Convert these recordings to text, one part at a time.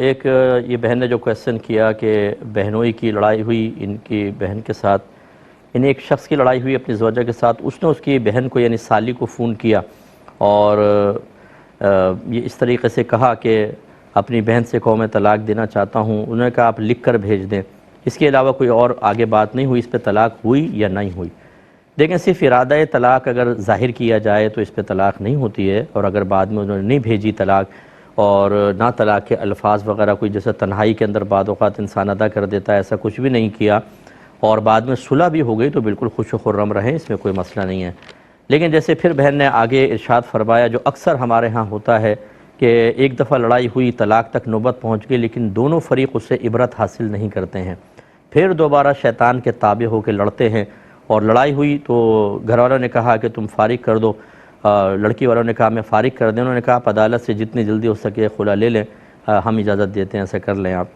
ایک یہ بہن نے جو کویسچن کیا کہ بہنوئی کی لڑائی ہوئی ان کی بہن کے ساتھ، انہیں ایک شخص کی لڑائی ہوئی اپنی زوجہ کے ساتھ، اس نے اس کی بہن کو یعنی سالی کو فون کیا اور یہ اس طریقے سے کہا کہ اپنی بہن سے کہو میں طلاق دینا چاہتا ہوں. انہوں نے کہا آپ لکھ کر بھیج دیں. اس کے علاوہ کوئی اور آگے بات نہیں ہوئی اس پہ طلاق ہوئی یا نہیں ہوئی. دیکھیں صرف ارادہ طلاق اگر ظاہر کیا جائے تو اس پہ طلاق نہیں ہوتی ہے، اور اگر بعد میں انہوں نے نہیں بھیجی طلاق اور نہ طلاق کے الفاظ وغیرہ کوئی جیسے تنہائی کے اندر بعض اوقات انسان ادا کر دیتا ہے، ایسا کچھ بھی نہیں کیا اور بعد میں صلح بھی ہو گئی تو بالکل خوش و خرم رہیں، اس میں کوئی مسئلہ نہیں ہے. لیکن جیسے پھر بہن نے آگے ارشاد فرمایا جو اکثر ہمارے ہاں ہوتا ہے کہ ایک دفعہ لڑائی ہوئی، طلاق تک نوبت پہنچ گئی، لیکن دونوں فریق اس سے عبرت حاصل نہیں کرتے ہیں، پھر دوبارہ شیطان کے تابع ہو کے لڑتے ہیں. اور لڑائی ہوئی تو گھر والوں نے کہا کہ تم فارغ کر دو، لڑکی والوں نے کہا میں فارغ کر دیں. انہوں نے کہا آپ عدالت سے جتنی جلدی ہو سکے خلا لے لیں، ہم اجازت دیتے ہیں، ایسا کر لیں آپ.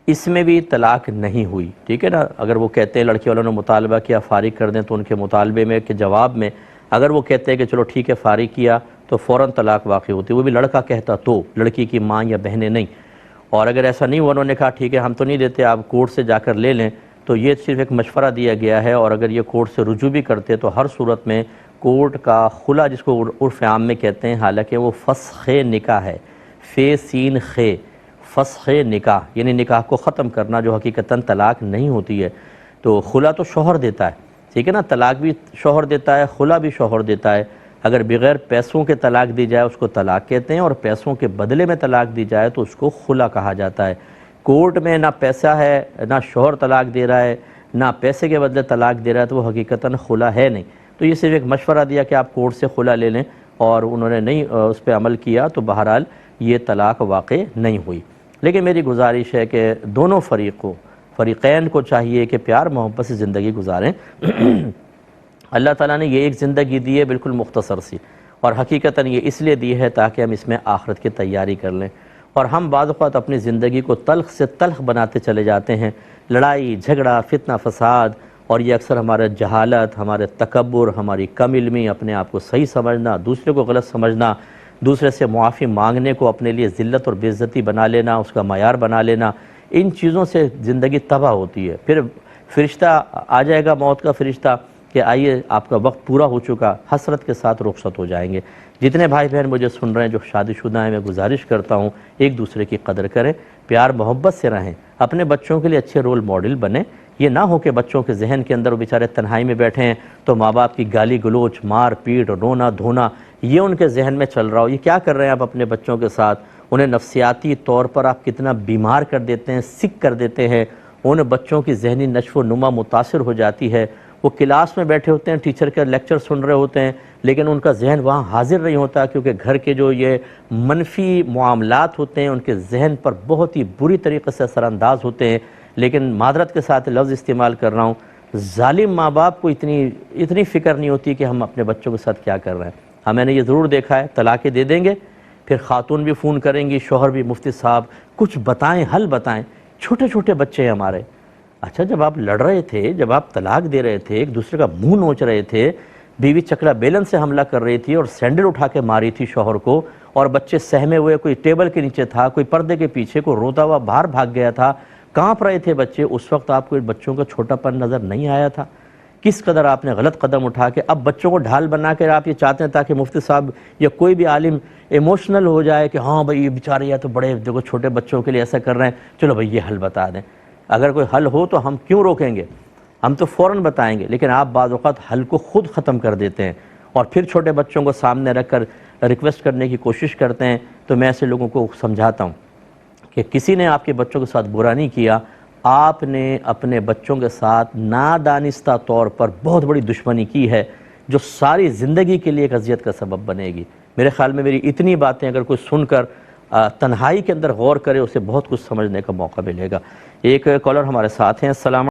اس میں بھی طلاق نہیں ہوئی، ٹھیک ہے نا. اگر وہ کہتے ہیں لڑکی والوں نے مطالبہ کیا فارغ کر دیں تو ان کے مطالبے میں کے جواب میں اگر وہ کہتے ہیں کہ چلو ٹھیک ہے فارغ کیا تو فوراً طلاق واقع ہوتی، وہ بھی لڑکا کہتا تو، لڑکی کی ماں یا بہنیں نہیں. اور اگر ایسا نہیں ہوا، انہوں نے کہا ٹھیک ہے ہم تو نہیں دیتے، آپ کورٹ سے جا کر لے لیں، تو یہ صرف ایک مشورہ دیا گیا ہے. اور اگر یہ کورٹ سے رجوع بھی کرتے تو ہر صورت میں کورٹ کا خلا جس کو عرف عام میں کہتے ہیں، حالانکہ وہ فسخ نکاح ہے، فے سین خے، فسخ نکاح یعنی نکاح کو ختم کرنا جو حقیقتاً طلاق نہیں ہوتی ہے. تو خلا تو شوہر دیتا ہے، ٹھیک ہے نا، طلاق بھی شوہر دیتا ہے، خلا بھی شوہر دیتا ہے. اگر بغیر پیسوں کے طلاق دی جائے اس کو طلاق کہتے ہیں، اور پیسوں کے بدلے میں طلاق دی جائے تو اس کو خلا کہا جاتا ہے. کورٹ میں نہ پیسہ ہے، نہ شوہر طلاق دے رہا ہے، نہ پیسے کے بدلے طلاق دے رہا ہے، تو وہ حقیقتاً خلا ہے نہیں. تو یہ صرف ایک مشورہ دیا کہ آپ کورٹ سے خلا لے لیں، اور انہوں نے نہیں اس پہ عمل کیا تو بہرحال یہ طلاق واقع نہیں ہوئی. لیکن میری گزارش ہے کہ دونوں فریقین کو چاہیے کہ پیار محبت سے زندگی گزاریں. اللہ تعالیٰ نے یہ ایک زندگی دی ہے بالکل مختصر سی، اور حقیقتاً یہ اس لیے دی ہے تاکہ ہم اس میں آخرت کی تیاری کر لیں. اور ہم بعض اوقات اپنی زندگی کو تلخ سے تلخ بناتے چلے جاتے ہیں، لڑائی جھگڑا فتنہ فساد، اور یہ اکثر ہمارے جہالت، ہمارے تکبر، ہماری کم علمی، اپنے آپ کو صحیح سمجھنا، دوسرے کو غلط سمجھنا، دوسرے سے معافی مانگنے کو اپنے لیے ذلت اور بے عزتی بنا لینا، اس کا معیار بنا لینا، ان چیزوں سے زندگی تباہ ہوتی ہے. پھر فرشتہ آ جائے گا، موت کا فرشتہ، کہ آئیے آپ کا وقت پورا ہو چکا، حسرت کے ساتھ رخصت ہو جائیں گے. جتنے بھائی بہن مجھے سن رہے ہیں جو شادی شدہ ہیں، میں گزارش کرتا ہوں ایک دوسرے کی قدر کریں، پیار محبت سے رہیں، اپنے بچوں کے لیے اچھے رول ماڈل بنیں. یہ نہ ہو کہ بچوں کے ذہن کے اندر وہ بیچارے تنہائی میں بیٹھے ہیں تو ماں باپ کی گالی گلوچ، مار پیٹ، رونا دھونا یہ ان کے ذہن میں چل رہا ہو. یہ کیا کر رہے ہیں آپ اپنے بچوں کے ساتھ؟ انہیں نفسیاتی طور پر آپ کتنا بیمار کر دیتے ہیں، سک کر دیتے ہیں. ان بچوں کی ذہنی نشو و نما متاثر ہو جاتی ہے. وہ کلاس میں بیٹھے ہوتے ہیں، ٹیچر کا لیکچر سن رہے ہوتے ہیں، لیکن ان کا ذہن وہاں حاضر نہیں ہوتا، کیونکہ گھر کے جو یہ منفی معاملات ہوتے ہیں ان کے ذہن پر بہت ہی بری طریقے سے اثر انداز ہوتے ہیں. لیکن معذرت کے ساتھ لفظ استعمال کر رہا ہوں، ظالم ماں باپ کو اتنی فکر نہیں ہوتی کہ ہم اپنے بچوں کے ساتھ کیا کر رہے ہیں. ہاں میں نے یہ ضرور دیکھا ہے، طلاقیں دے دیں گے، پھر خاتون بھی فون کریں گی، شوہر بھی، مفتی صاحب کچھ بتائیں، حل بتائیں. چھوٹے چھوٹے بچے ہیں ہمارے. اچھا جب آپ لڑ رہے تھے، جب آپ طلاق دے رہے تھے، ایک دوسرے کا منہ نوچ رہے تھے، بیوی چکلا بیلن سے حملہ کر رہی تھی اور سینڈل اٹھا کے ماری تھی شوہر کو، اور بچے سہمے ہوئے، کوئی ٹیبل کے نیچے تھا، کوئی پردے کے پیچھے، کوئی روتا ہوا باہر بھاگ گیا تھا، کانپ رہے تھے بچے، اس وقت آپ کو بچوں کا چھوٹا پن نظر نہیں آیا تھا؟ کس قدر آپ نے غلط قدم اٹھا کے اب بچوں کو ڈھال بنا کر آپ یہ چاہتے ہیں تاکہ مفتی صاحب یا کوئی بھی عالم ایموشنل ہو جائے کہ ہاں بھائی یہ بیچارے یا تو بڑے دیکھو چھوٹے بچوں کے لیے ایسا کر رہے ہیں، چلو بھائی یہ حل بتا دیں. اگر کوئی حل ہو تو ہم کیوں روکیں گے، ہم تو فوراً بتائیں گے. لیکن آپ بعض اوقات حل کو خود ختم کر دیتے ہیں اور پھر چھوٹے بچوں کو سامنے رکھ کر ریکویسٹ کرنے کی کوشش کرتے ہیں. تو میں ایسے لوگوں کو سمجھاتا ہوں کہ کسی نے آپ کے بچوں کے ساتھ برا نہیں کیا، آپ نے اپنے بچوں کے ساتھ نادانستہ طور پر بہت بڑی دشمنی کی ہے جو ساری زندگی کے لیے ایک اذیت کا سبب بنے گی. میرے خیال میں میری اتنی باتیں اگر کوئی سن کر تنہائی کے اندر غور کرے، اسے بہت کچھ سمجھنے کا موقع ملے گا. ایک کالر ہمارے ساتھ ہیں. السلام